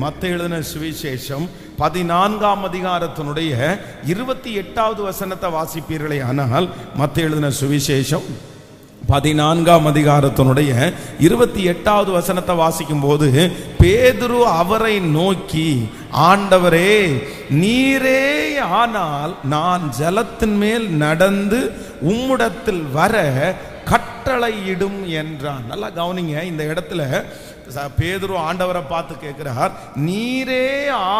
மத்தேயு எழுதின சுவிசேஷம் 14ஆம் அதிகாரத்தினுடைய 28வது வசனத்தை வாசிப்பீர்களே ஆனால், மத்தேயு எழுதின சுவிசேஷம் 14ஆம் அதிகாரத்தினுடைய 28வது வசனத்தை வாசிக்கும் போது, பேதுரு அவரை நோக்கி, ஆண்டவரே, நீரே ஆனால் நான் ஜலத்தின் மேல் நடந்து உம்மிடத்தில் வர கட்டளையிடும் என்றான். நல்லா கவனிங்க, இந்த இடத்துல பேதுரு ஆண்டவரை பார்த்து கேட்கிறார், நீரே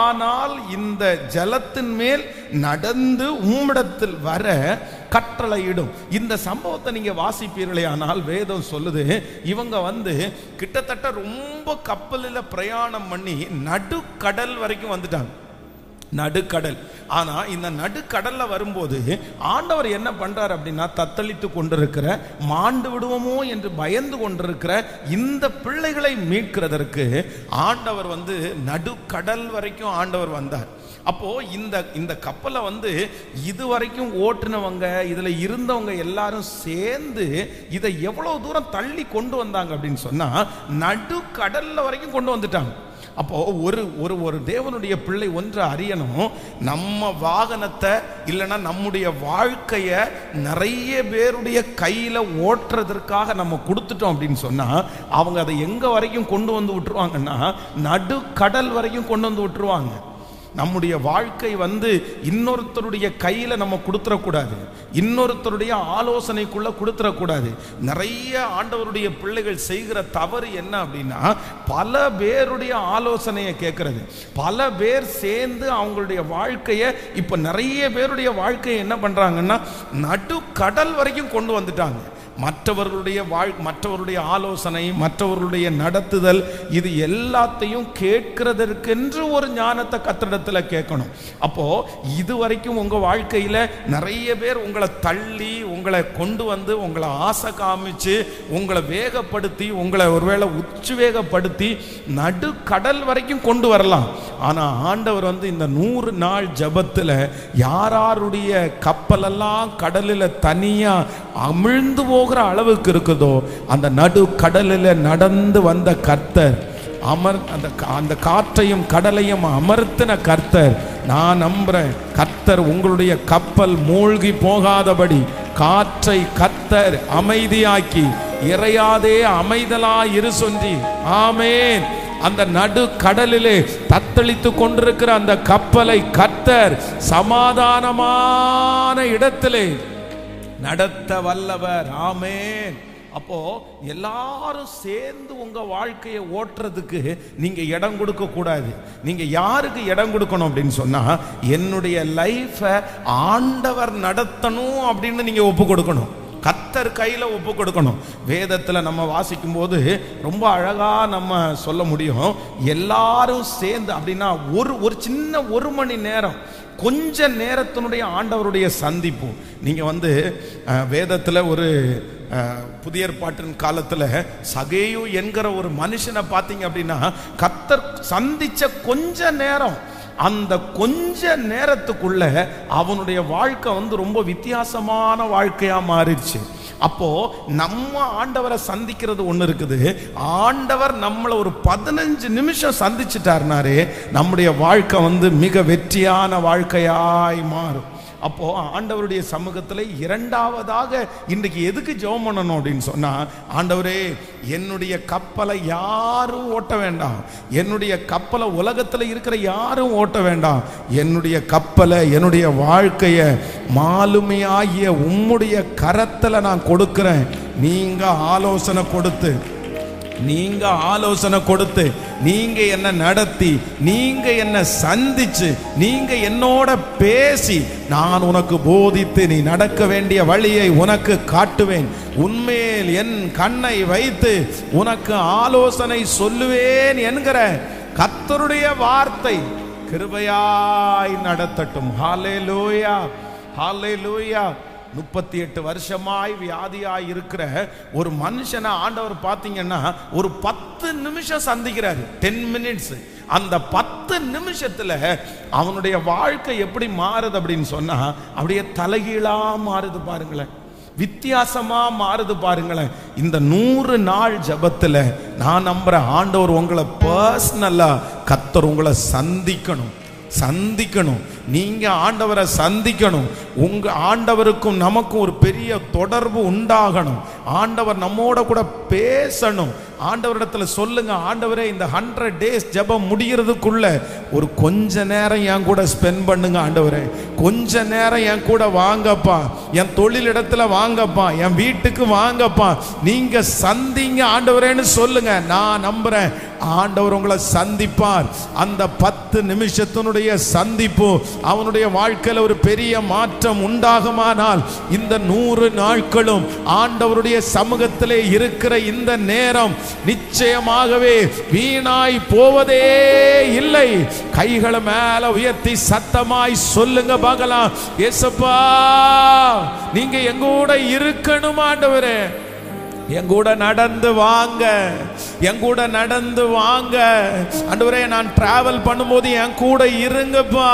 ஆனால் இந்த ஜலத்தின் மேல் நடந்து உம்மிடத்தில் வர கட்டளையிடும். இந்த சம்பவத்தை நீங்க வாசிப்பீர்களே ஆனால், வேதம் சொல்லுது, இவங்க கிட்டத்தட்ட ரொம்ப கப்பலில் பிரயாணம் பண்ணி நடுக்கடல் வரைக்கும் வந்துட்டாங்க. நடுக்கடல். ஆனா இந்த நடுக்கடல்ல வரும்போது ஆண்டவர் என்ன பண்றார் அப்படின்னா, தத்தளித்து கொண்டிருக்கிற, மாண்டு விடுவோமோ என்று பயந்து கொண்டிருக்கிற இந்த பிள்ளைகளை மீட்கிறதற்கு ஆண்டவர் நடுக்கடல் வரைக்கும் ஆண்டவர் வந்தார். அப்போ இந்த கப்பலை இதுவரைக்கும் ஓட்டுனவங்க, இதுல இருந்தவங்க எல்லாரும் சேர்ந்து இதை எவ்வளவு தூரம் தள்ளி கொண்டு வந்தாங்க அப்படின்னு சொன்னா, நடுக்கடல்ல வரைக்கும் கொண்டு வந்துட்டாங்க. அப்போ ஒரு தேவனுடைய பிள்ளை ஒன்று அறியணும், நம்ம வாகனத்தை இல்லைன்னா நம்முடைய வாழ்க்கைய நிறைய பேருடைய கையில ஓட்டுறதற்காக நம்ம கொடுத்துட்டோம் அப்படின்னு சொன்னா, அவங்க அதை எங்க வரைக்கும் கொண்டு வந்து விட்டுருவாங்கன்னா, நடுக்கடல் வரைக்கும் கொண்டு வந்து விட்டுருவாங்க. நம்முடைய வாழ்க்கை இன்னொருத்தருடைய கையில நம்ம கொடுத்துடக்கூடாது, இன்னொருத்தருடைய ஆலோசனைக்குள்ள கொடுத்துடக்கூடாது. நிறைய ஆண்டவருடைய பிள்ளைகள் செய்கிற தவறு என்ன அப்படின்னா, பல பேருடைய ஆலோசனையை கேட்கறது. பல பேர் சேர்ந்து அவங்களுடைய வாழ்க்கையை, இப்ப நிறைய பேருடைய வாழ்க்கையை என்ன பண்றாங்கன்னா, நடுக்கடல் வரைக்கும் கொண்டு வந்துட்டாங்க. மற்றவர்களுடைய ஆலோசனை, மற்றவர்களுடைய நடத்துதல், இது எல்லாத்தையும் கேட்கிறதற்கென்று ஒரு ஞானத்தை கர்த்தரிடத்துல கேட்கணும். அப்போ இதுவரைக்கும் உங்க வாழ்க்கையில நிறைய பேர் உங்களை தள்ளி, உங்களை கொண்டு வந்து, உங்களை ஆசை காமிச்சு, உங்களை வேகப்படுத்தி, உங்களை ஒருவேளை உத்வேகப்படுத்தி நடுக்கடல் வரைக்கும் கொண்டு வரலாம். ஆனா ஆண்டவர் இந்த 100 நாள் ஜபத்துல யாருடைய கப்பலெல்லாம் கடலில் தனியா அமிழ்ந்து போகிற அளவுக்கு இருக்குதோ, அந்த நடு கடலில் நடந்து வந்த கர்த்தர், அந்த காற்றையும் கடலையும் அமர்த்தின கர்த்தர், நான் நம்புறேன், கர்த்தர் உங்களுடைய கப்பல் மூழ்கி போகாதபடி காற்றை கர்த்தர் அமைதியாக்கி, இறையாதே அமைதலாய் இரு சொல்லி, ஆமேன், அந்த நடு கடலிலே தத்தளித்து கொண்டிருக்கிற அந்த கப்பலை கர்த்தர் சமாதானமான இடத்திலே நடத்த வல்லவர். ஆமென். அப்போ எல்லாரும் சேர்ந்து உங்க வாழ்க்கையை ஓட்டுறதுக்கு நீங்க இடம் கொடுக்க கூடாது. நீங்க யாருக்கு இடம் கொடுக்கணும் அப்படின்னு சொன்னா, என்னுடைய லைஃபை ஆண்டவர் நடத்தணும் அப்படின்னு நீங்க ஒப்பு கொடுக்கணும். கர்த்தர் கையில ஒப்பு கொடுக்கணும். வேதத்துல நம்ம வாசிக்கும் போது ரொம்ப அழகா நம்ம சொல்ல முடியும், எல்லாரும் சேர்ந்து அப்படின்னா ஒரு சின்ன 1 மணி நேரம், கொஞ்ச நேரத்தினுடைய ஆண்டவருடைய சந்திப்பு. நீங்க வேதத்துல ஒரு புதிய ஏற்பாட்டின் காலத்துல சகேயு என்கிற ஒரு மனுஷனை பார்த்தீங்க அப்படின்னா, கர்த்தர் சந்திச்ச கொஞ்ச நேரம், அந்த கொஞ்ச நேரத்துக்குள்ள அவனுடைய வாழ்க்கை ரொம்ப வித்தியாசமான வாழ்க்கையா மாறிடுச்சு. அப்போ நம்ம ஆண்டவரை சந்திக்கிறது ஒண்ணு இருக்குது, ஆண்டவர் நம்மளை ஒரு 15 நிமிஷம் சந்திச்சிட்டாருனாரே நம்முடைய வாழ்க்கை மிக வெற்றியான வாழ்க்கையாய் மாறும். அப்போ ஆண்டவருடைய சமூகத்தில் இரண்டாவதாக இன்றைக்கு எதுக்கு ஜெபம் பண்ணணும் அப்படின்னு சொன்னா, ஆண்டவரே, என்னுடைய கப்பலை யாரும் ஓட்ட வேண்டாம், என்னுடைய கப்பலை உலகத்தில் இருக்கிற யாரும் ஓட்ட வேண்டாம், என்னுடைய கப்பலை, என்னுடைய வாழ்க்கையை மாலுமையாகிய உம்முடைய கரத்துல நான் கொடுக்கிறேன். நீங்க ஆலோசனை கொடுத்து நீங்க என்ன நடத்தி, நீங்க என்ன சந்திச்சு, நீங்க என்னோட பேசி, நான் உனக்கு போதித்து நீ நடக்க வேண்டிய வழியை உனக்கு காட்டுவேன், உன்மேல் என் கண்ணை வைத்து உனக்கு ஆலோசனை சொல்லுவேன் என்கிற கர்த்தருடைய வார்த்தை கிருபையாய் நடத்தட்டும். ஹல்லேலூயா, ஹல்லேலூயா. 38 வருஷமாய் வியாதியாய் இருக்கிற ஒரு மனுஷனை ஆண்டவர் பார்த்தீங்கன்னா ஒரு 10 நிமிஷம் சந்திக்கிறாரு, 10 மினிட்ஸ். அந்த 10 நிமிஷத்துல அவனுடைய வாழ்க்கை எப்படி மாறுது அப்படின்னு சொன்னா, அப்படியே தலைகீழா மாறுது. பாருங்களேன், வித்தியாசமா மாறுது பாருங்களேன். இந்த 100 நாள் ஜெபத்துல நான் நம்புறேன் ஆண்டவர் உங்களை பர்சனலா கர்த்தர் உங்களை சந்திக்கணும். நீங்க ஆண்டவரை சந்திக்கணும். உங்க ஆண்டவருக்கும் நமக்கும் ஒரு பெரிய தொடர்பு உண்டாகணும். ஆண்டவர் நம்மோட கூட பேசணும். ஆண்டவரிடத்துல சொல்லுங்க, ஆண்டவரே இந்த 100 days ஜெபம் முடிகிறதுக்குள்ள ஒரு கொஞ்ச நேரம் என் கூட ஸ்பெண்ட் பண்ணுங்க ஆண்டவரே. கொஞ்ச நேரம் என் கூட வாங்கப்பா, என் தொழில் இடத்துல வாங்கப்பா, என் வீட்டுக்கு வாங்கப்பா, நீங்க சந்திங்க ஆண்டவரேன்னு சொல்லுங்க. நான் நம்புறேன் ஆண்டவர் உங்களை சந்திப்பார். அந்த 10 நிமிஷத்தினுடைய சந்திப்பு அவனுடைய வாழ்க்கையில ஒரு பெரிய மாற்றம் உண்டாகுமானால் இந்த 100 நாட்களும் ஆண்டவருடைய சமூகத்திலே இருக்கிற இந்த நேரம் நிச்சயமாகவே வீணாய் போவதே இல்லை. கைகளை மேல உயர்த்தி சத்தமாய் சொல்லுங்க பார்க்கலாம், ஏசப்பா நீங்க எங்கூட இருக்கணும் ஆண்டவரே, எங்கூட நடந்து வாங்க, எங்கூட நடந்து வாங்க ஆண்டவரே. நான் டிராவல் பண்ணும்போது என் கூட இருங்கப்பா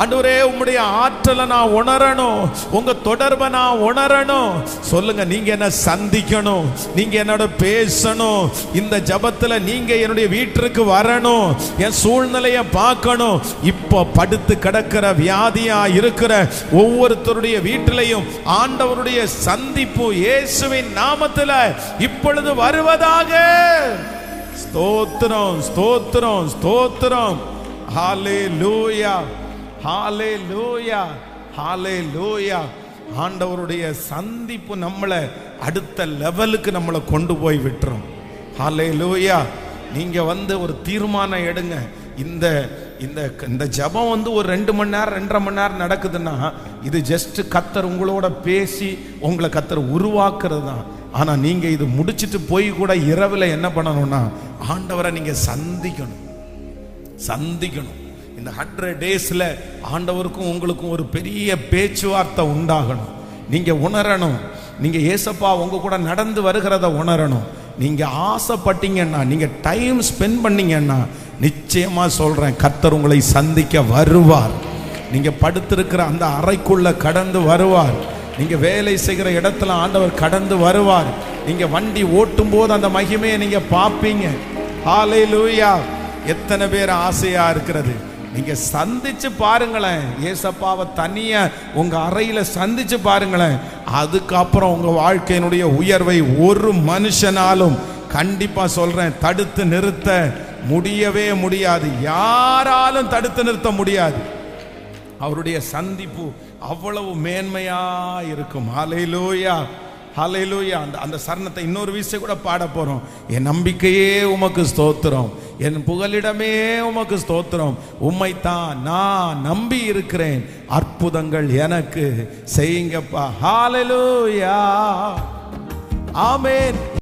ஆண்டவரே. உம்முடைய ஆற்றலை நான் உணரணும், உங்க தொடர்பை நான் உணரணும். சொல்லுங்க, நீங்க என்ன சந்திக்கணும், நீங்க என்னோட பேசணும். இந்த ஜபத்துல நீங்க என்னுடைய வீட்டிற்கு வரணும், என் சூழ்நிலையை பார்க்கணும். இப்போ படுத்து கிடக்கிற வியாதியா இருக்கிற ஒவ்வொருத்தருடைய வீட்டிலையும் ஆண்டவருடைய சந்திப்பு இயேசுவின் நாமத்தில் இப்பொழுது வருவதாக. ஸ்தோத்திரம், ஸ்தோத்திரம், ஸ்தோத்திரம். ஹல்லேலூயா, ஹல்லேலூயா, ஹல்லேலூயா. ஆண்டவருடைய சந்திப்பு நம்மளை அடுத்த லெவலுக்கு நம்மளை கொண்டு போய் விட்டுரும். ஹல்லேலூயா. நீங்க ஒரு தீர்மானம் எடுங்க. இந்த இந்த இந்த ஜபம் ஒரு 2 மணி நேரம் 2.5 மணி நேரம் நடக்குதுன்னா இது ஜஸ்ட் கர்த்தர் உங்களோட பேசி உங்களை கர்த்தர் உருவாக்குறது தான். ஆனா நீங்க இது முடிச்சிட்டு போய் கூட இரவுல என்ன பண்ணணும்னா ஆண்டவரை நீங்க சந்திக்கணும். இந்த 100 daysல ஆண்டவருக்கும் உங்களுக்கும் ஒரு பெரிய பேச்சுவார்த்தை உண்டாகணும். நீங்க உணரணும், நீங்க ஏசப்பா உங்க கூட நடந்து வருகிறத உணரணும். நீங்க ஆசைப்பட்டீங்கன்னா, நீங்க டைம் ஸ்பெண்ட் பண்ணீங்கன்னா நிச்சயமா சொல்றேன் கர்த்தர் உங்களை சந்திக்க வருவார். நீங்க படுத்திருக்கிற அந்த அறைக்குள்ள கடந்து வருவார். நீங்க வேலை செய்கிற இடத்துல ஆண்டவர் கடந்து வருவார். நீங்க வண்டி ஓட்டும் போது அந்த மகிமையை நீங்க பார்ப்பீங்க. ஹல்லேலூயா. எத்தனை பேர் ஆசையா இருக்கிறது, நீங்க சந்திச்சு பாருங்களேன். ஏசப்பாவை தனியா உங்க அறையில சந்திச்சு பாருங்களேன். அதுக்கப்புறம் உங்க வாழ்க்கையினுடைய உயர்வை ஒரு மனுஷனாலும் கண்டிப்பா சொல்றேன் தடுத்து நிறுத்த முடியவே முடியாது. யாராலும் தடுத்து நிறுத்த முடியாது. அவருடைய சந்திப்பு அவ்வளவு மேன்மையா இருக்கும். ஹல்லேலூயா, ஹல்லேலூயா. அந்த சரணத்தை இன்னொரு விஷயம் கூட பாட போறோம். என் நம்பிக்கையே உமக்கு ஸ்தோத்திரம், என் புகலிடமே உமக்கு ஸ்தோத்திரம், உம்மைத்தான் நான் நம்பி இருக்கிறேன், அற்புதங்கள் எனக்கு செய்யுங்கப்பா. ஹல்லேலூயா, ஆமென்.